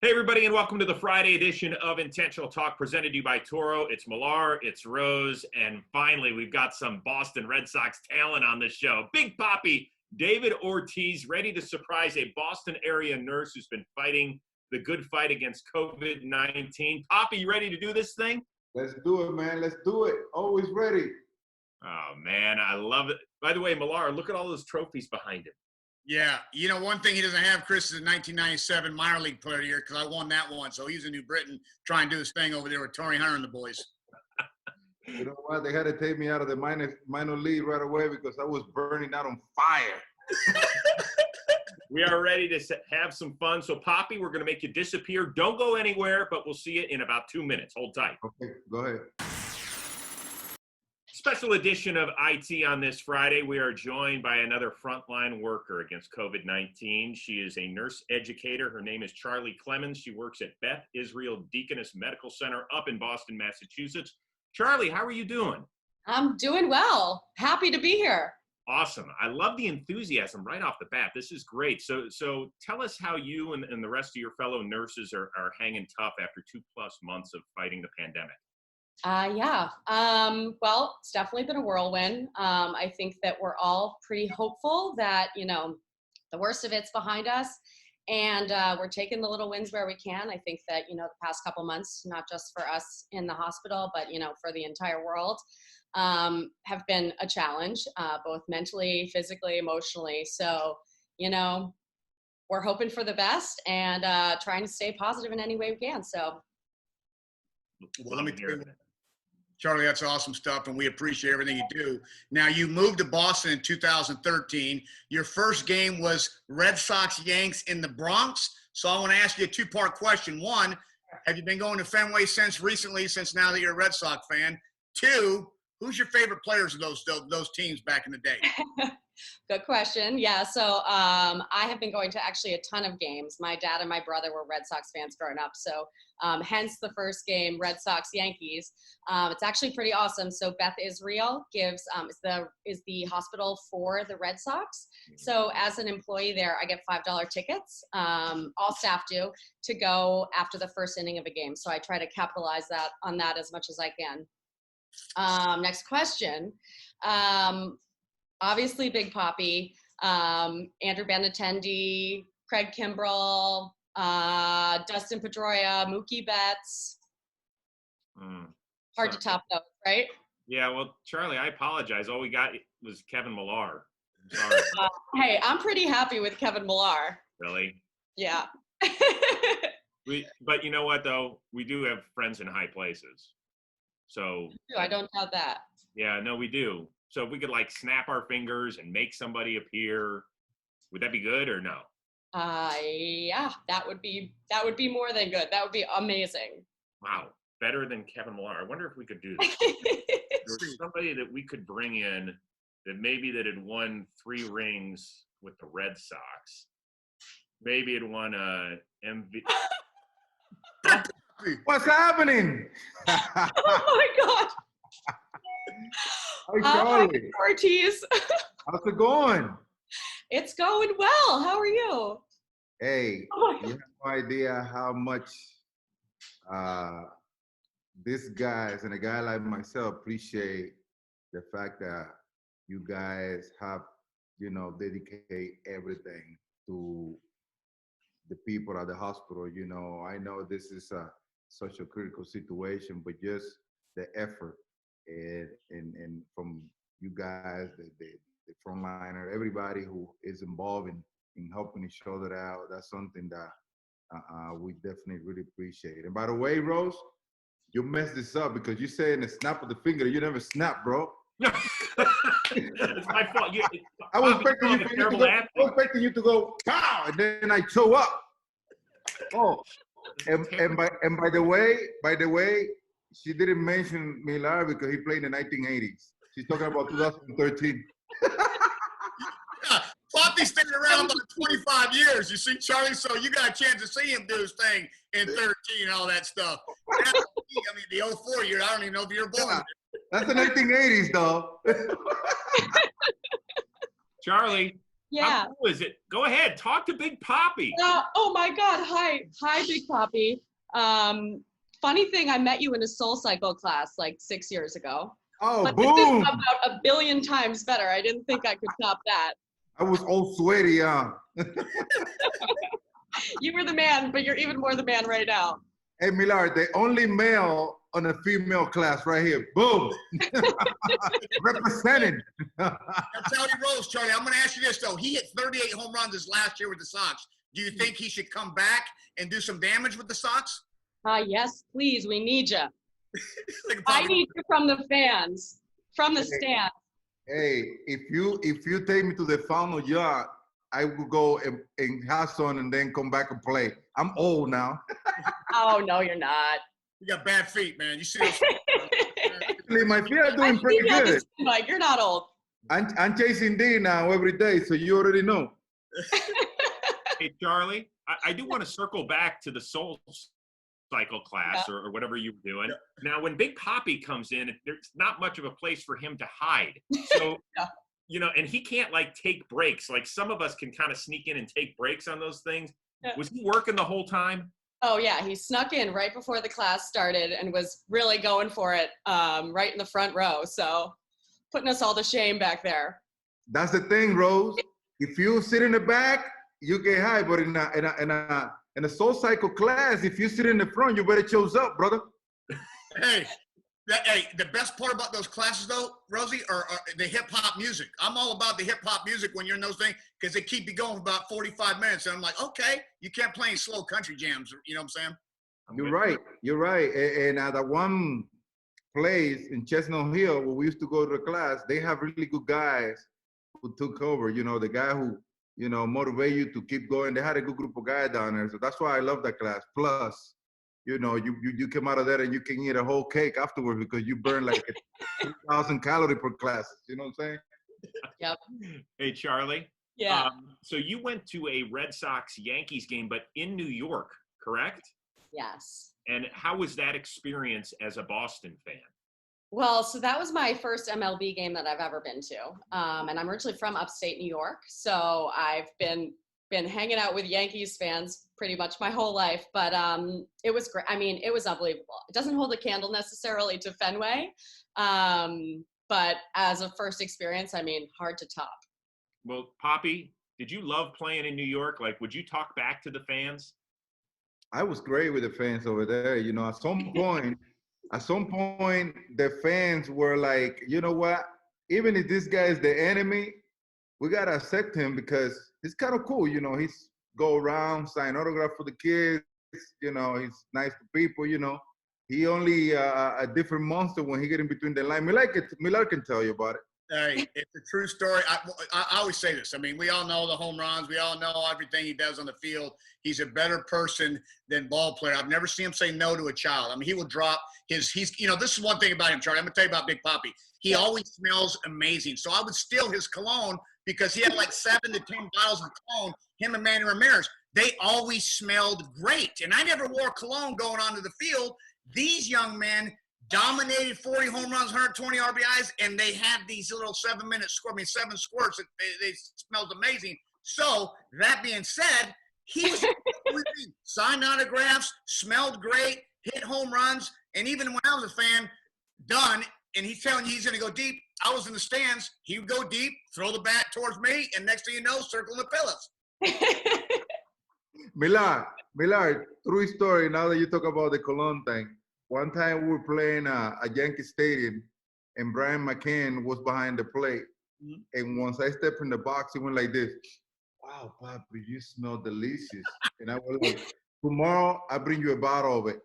Hey, everybody, and welcome to the Friday edition of Intentional Talk, presented to you by Toro. It's Millar, it's Rose, and finally, we've got some Boston Red Sox talent on this show. Big Papi, David Ortiz, ready to surprise a Boston area nurse who's been fighting the good fight against COVID-19. Papi, you ready to do this thing? Let's do it, man. Let's do it. Always ready. Oh, man, I love it. By the way, Millar, look at all those trophies behind him. Yeah, you know, one thing he doesn't have, Chris, is a 1997 minor league player here because I won that one. So he's in New Britain trying to do his thing over there with Torrey Hunter and the boys. You know what? They had to take me out of the minor league right away because I was burning out on fire. We are ready to have some fun. So, Papi, we're going to make you disappear. Don't go anywhere, but we'll see you in about 2 minutes. Hold tight. Okay, go ahead. Special edition of IT on this Friday. We are joined by another frontline worker against COVID-19. She is a nurse educator. Her name is Charlotte Clements. She works at Beth Israel Deaconess Medical Center up in Boston, Massachusetts. Charlie, how are you doing? I'm doing well. Happy to be here. Awesome. I love the enthusiasm right off the bat. This is great. So tell us how you and the rest of your fellow nurses are hanging tough after 2+ months of fighting the pandemic. Well, it's definitely been a whirlwind. I think that we're all pretty hopeful that, the worst of it's behind us, and we're taking the little wins where we can. I think that, the past couple months, not just for us in the hospital, but, for the entire world, have been a challenge, both mentally, physically, emotionally. So, we're hoping for the best and trying to stay positive in any way we can. So. Well, let me tell you, Charlie, that's awesome stuff, and we appreciate everything you do. Now, you moved to Boston in 2013. Your first game was Red Sox-Yanks in the Bronx. So I want to ask you a two-part question. One, have you been going to Fenway since now that you're a Red Sox fan? Two, who's your favorite players of those teams back in the day? Good question. Yeah, so I have been going to actually a ton of games. My dad and my brother were Red Sox fans growing up, so hence the first game, Red Sox-Yankees. It's actually pretty awesome. So Beth Israel is the hospital for the Red Sox. So as an employee there, I get $5 tickets, all staff do, to go after the first inning of a game. So I try to capitalize on that as much as I can. Next question. Obviously, Big Papi, Andrew Benintendi, Craig Kimbrell, Dustin Pedroia, Mookie Betts. Hard to top those, right? Yeah, well, Charlie, I apologize. All we got was Kevin Millar. I'm sorry. Hey, I'm pretty happy with Kevin Millar. Really? Yeah. But you know what, though? We do have friends in high places. So I don't doubt that. Yeah, no, we do. So if we could snap our fingers and make somebody appear, would that be good or no? Yeah, that would be more than good. That would be amazing. Wow, better than Kevin Millar. I wonder if we could do that. There's somebody that we could bring in that had won 3 rings with the Red Sox. Maybe it won a MVP. What's happening? Oh my God. Hi, Charlie. Ortiz. How's it going? It's going well. How are you? Hey, you have no idea how much these guys and a guy like myself appreciate the fact that you guys have, dedicate everything to the people at the hospital. I know this is such a critical situation, but just the effort and from you guys, the frontliner, everybody who is involved in helping each other out, that's something that we definitely really appreciate. And by the way, Rose, you messed this up because you say in the snap of the finger, you never snap, bro. It's my fault. I was expecting you to go, pow, and then I toe up. Oh, and by the way, she didn't mention Millar because he played in the 1980s. She's talking about 2013. Yeah, Papi stayed around about 25 years. You see, Charlie, so you got a chance to see him do his thing in 13 and all that stuff. The 04 year, I don't even know if you were born. Yeah, that's the 1980s, though. Charlie, Yeah. How cool is it? Go ahead, talk to Big Poppy. Oh my God. Hi, Big Poppy. Funny thing, I met you in a Soul Cycle class like 6 years ago. Oh, But this is boom! about a billion times better. I didn't think I could top that. I was all sweaty, You were the man, but you're even more the man right now. Hey, Millard, the only male on a female class right here. Boom! Represented. That's how he rolls, Charlie. I'm going to ask you this, though. He hit 38 home runs this last year with the Sox. Do you think he should come back and do some damage with the Sox? Yes, please. We need you. I need you from the fans, from the stands. Hey, if you take me to the final yacht, I will go and have some and then come back and play. I'm old now. Oh, no, you're not. You got bad feet, man. You see those? Actually, my feet are doing pretty good. Like, you're not old. I'm chasing D now every day, so you already know. Hey, Charlie, I do want to circle back to the Soul Cycle class or whatever you were doing. Yeah. Now, when Big Poppy comes in, there's not much of a place for him to hide. So, you know, and he can't like take breaks. Like some of us can kind of sneak in and take breaks on those things. Yeah. Was he working the whole time? Oh yeah, he snuck in right before the class started and was really going for it right in the front row. So putting us all to shame back there. That's the thing, Rose. If you sit in the back, you get high. But in a Soul Cycle class, if you sit in the front, you better choose up, brother. Hey, the best part about those classes, though, Rosie, are the hip-hop music. I'm all about the hip-hop music when you're in those things because they keep you going for about 45 minutes. And I'm like, okay, you can't play any slow country jams. You know what I'm saying? You're right. You're right. And at that one place in Chestnut Hill where we used to go to the class, they have really good guys who took over. You know, the guy who, you know, motivate you to keep going. They had a good group of guys down there. So that's why I love that class. Plus, you know, you come out of there and you can eat a whole cake afterwards because you burn like 2,000 calories per class. You know what I'm saying? Yep. Hey, Charlie. Yeah. So you went to a Red Sox-Yankees game, but in New York, correct? Yes. And how was that experience as a Boston fan? Well, so that was my first MLB game that I've ever been to. And I'm originally from upstate New York. So I've been hanging out with Yankees fans pretty much my whole life, but it was great. I mean, it was unbelievable. It doesn't hold a candle necessarily to Fenway, but as a first experience, I mean, hard to top. Well, Poppy, did you love playing in New York? Like, would you talk back to the fans? I was great with the fans over there. You know, at some point, the fans were like, you know what? Even if this guy is the enemy, we gotta accept him because he's kind of cool. You know, he's go around, sign autograph for the kids. You know, he's nice to people. You know, he only a different monster when he get in between the line. Millard can tell you about it. Hey, it's a true story. I always say this. I mean, we all know the home runs. We all know everything he does on the field. He's a better person than ball player. I've never seen him say no to a child. I mean, he will drop he's, you know, this is one thing about him, Charlie. I'm going to tell you about Big Poppy. He always smells amazing. So I would steal his cologne because he had like 7 to 10 bottles of cologne, him and Manny Ramirez. They always smelled great. And I never wore cologne going onto the field. These young men dominated 40 home runs, 120 RBIs, and they had these little 7 squirts. They smelled amazing. So that being said, he was signed autographs, smelled great, hit home runs, and even when I was a fan, done, and he's telling you he's going to go deep. I was in the stands. He would go deep, throw the bat towards me, and next thing you know, circling the pillows. Millard, true story. Now that you talk about the cologne thing, one time we were playing at Yankee Stadium, and Brian McCann was behind the plate. Mm-hmm. And once I stepped in the box, he went like this. Wow, Poppy, you smell delicious. And I was like, tomorrow I bring you a bottle of it.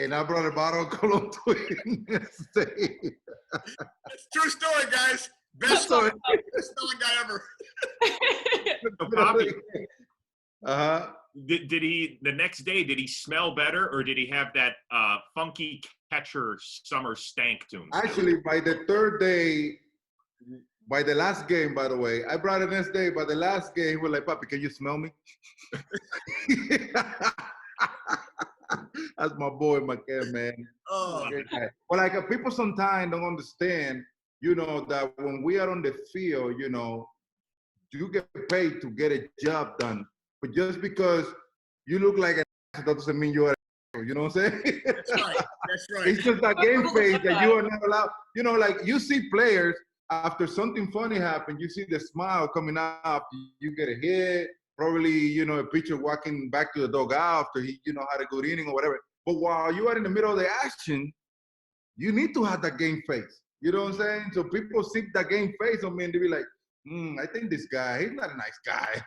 And I brought a bottle of cologne to him next day. True story, guys. Best smelling guy ever. Poppy, uh-huh. Did he, the next day, did he smell better or did he have that funky catcher summer stank to him? Actually, by the third day, by the last game, by the way, I brought it next day. By the last game, he was like, Poppy, can you smell me? That's my boy, man. Oh. But like people sometimes don't understand, you know, that when we are on the field, you know, you get paid to get a job done. But just because you look like an ass, that doesn't mean you're an asshole. You know what I'm saying? That's right. That's right. It's just a game phase that you are not allowed. You know, like you see players after something funny happens, you see the smile coming out. You get a hit, probably, you know, a pitcher walking back to the dugout after he, you know, had a good inning or whatever. But while you are in the middle of the action, you need to have that game face. You know what I'm saying? So people see that game face on me and they be like, I think this guy, he's not a nice guy.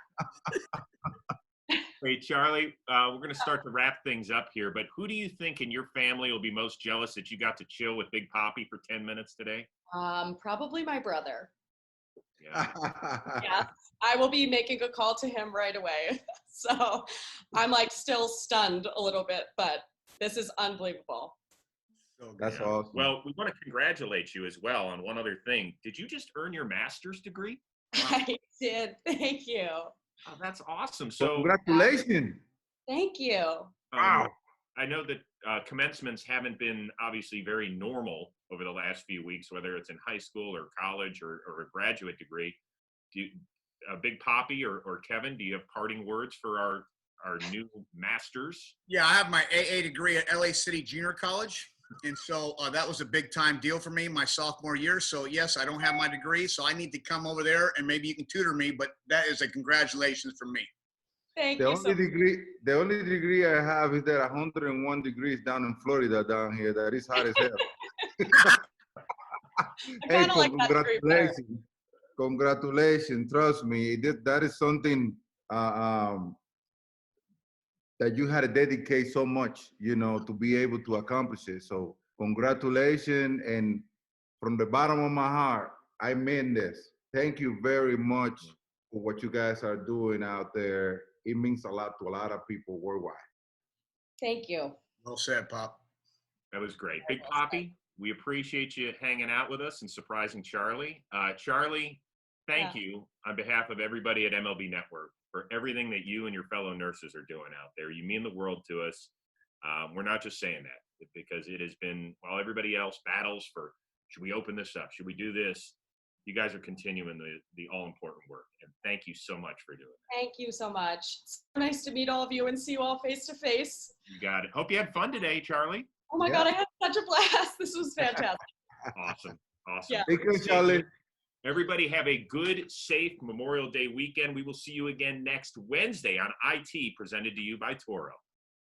Hey, Charlie, we're going to start to wrap things up here, but who do you think in your family will be most jealous that you got to chill with Big Papi for 10 minutes today? Probably my brother. Yeah. Yes, I will be making a call to him right away. So I'm like still stunned a little bit, but this is unbelievable. That's awesome. Well, we want to congratulate you as well on one other thing. Did you just earn your master's degree? I did. Thank you. Oh, that's awesome. So congratulations. Thank you. Wow. I know that commencements haven't been obviously very normal over the last few weeks, whether it's in high school or college or a graduate degree. Do you, Big Papi or Kevin, do you have parting words for our new masters? Yeah, I have my AA degree at LA City Junior College. And so that was a big time deal for me my sophomore year. So yes, I don't have my degree, so I need to come over there and maybe you can tutor me, but that is a congratulations from me. Thank The you so much. the only degree I have is that 101 degrees down in Florida down here. That is hot as hell. Hey, Like congratulations. Congratulations. Trust me, that is something that you had to dedicate so much, you know, to be able to accomplish it. So congratulations. And from the bottom of my heart, I mean this. Thank you very much for what you guys are doing out there. It means a lot to a lot of people worldwide. Thank you. Well said, Pop. That was great. Big Papi, we appreciate you hanging out with us and surprising Charlie. Charlie, thank you on behalf of everybody at MLB Network for everything that you and your fellow nurses are doing out there. You mean the world to us. We're not just saying that because it has been, while everybody else battles for, should we open this up? Should we do this? You guys are continuing the all-important work. And thank you so much for doing it. Thank you so much. It's so nice to meet all of you and see you all face to face. You got it. Hope you had fun today, Charlie. Oh my God, I had such a blast. This was fantastic. Awesome. Yeah. Thank you, Charlie. Everybody have a good, safe Memorial Day weekend. We will see you again next Wednesday on IT, presented to you by Toro.